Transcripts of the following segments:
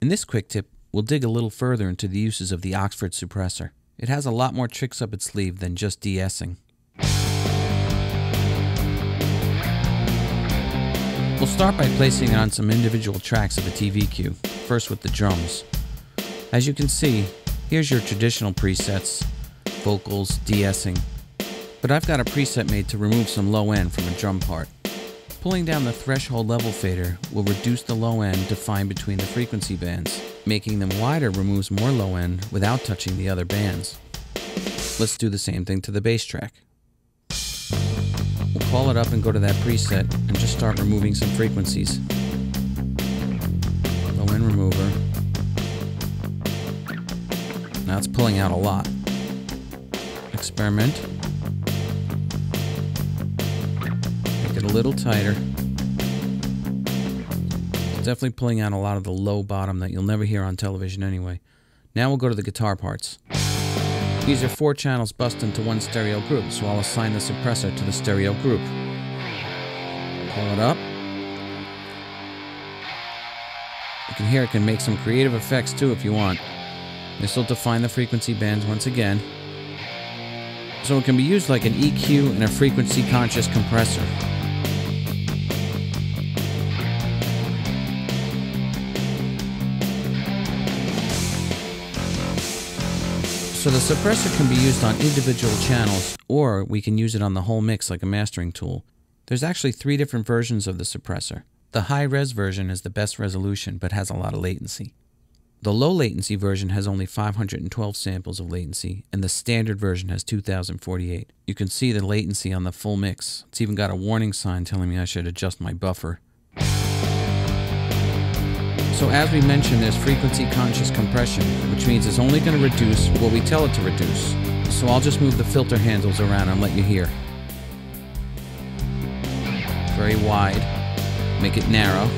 In this quick tip, we'll dig a little further into the uses of the Oxford SuprEsser. It has a lot more tricks up its sleeve than just de-essing. We'll start by placing it on some individual tracks of a TV cue, first with the drums. As you can see, here's your traditional presets, vocals, de-essing, but I've got a preset made to remove some low end from a drum part. Pulling down the threshold level fader will reduce the low end defined between the frequency bands. Making them wider removes more low end without touching the other bands. Let's do the same thing to the bass track. We'll call it up and go to that preset and just start removing some frequencies. Low end remover. Now it's pulling out a lot. Experiment. Make it a little tighter. It's definitely pulling out a lot of the low bottom that you'll never hear on television anyway. Now we'll go to the guitar parts. These are 4 channels bussed into one stereo group, so I'll assign the suppressor to the stereo group. Pull it up. You can hear it can make some creative effects too if you want. This will define the frequency bands once again. So it can be used like an EQ and a frequency-conscious compressor. So the suppressor can be used on individual channels, or we can use it on the whole mix like a mastering tool. There's actually 3 different versions of the suppressor. The high-res version is the best resolution, but has a lot of latency. The low-latency version has only 512 samples of latency, and the standard version has 2048. You can see the latency on the full mix. It's even got a warning sign telling me I should adjust my buffer. So as we mentioned, there's frequency-conscious compression, which means it's only going to reduce what we tell it to reduce. So I'll just move the filter handles around and let you hear. Very wide. Make it narrow.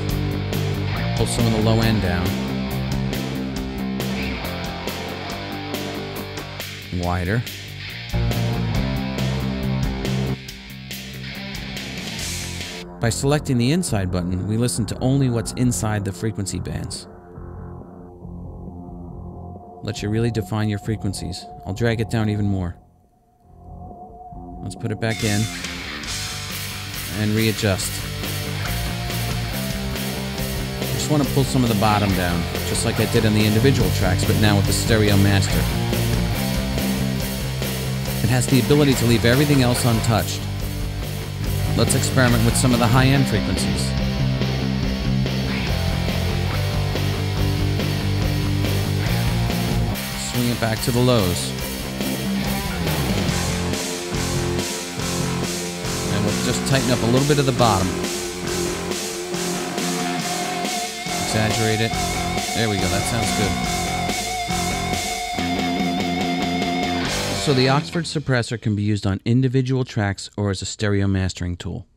Pull some of the low end down. Wider. By selecting the inside button, we listen to only what's inside the frequency bands. Let you really define your frequencies. I'll drag it down even more. Let's put it back in and readjust. I just want to pull some of the bottom down, just like I did on the individual tracks, but now with the stereo master. It has the ability to leave everything else untouched. Let's experiment with some of the high-end frequencies. Swing it back to the lows. And we'll just tighten up a little bit of the bottom. Exaggerate it. There we go, that sounds good. So the Oxford SuprEsser can be used on individual tracks or as a stereo mastering tool.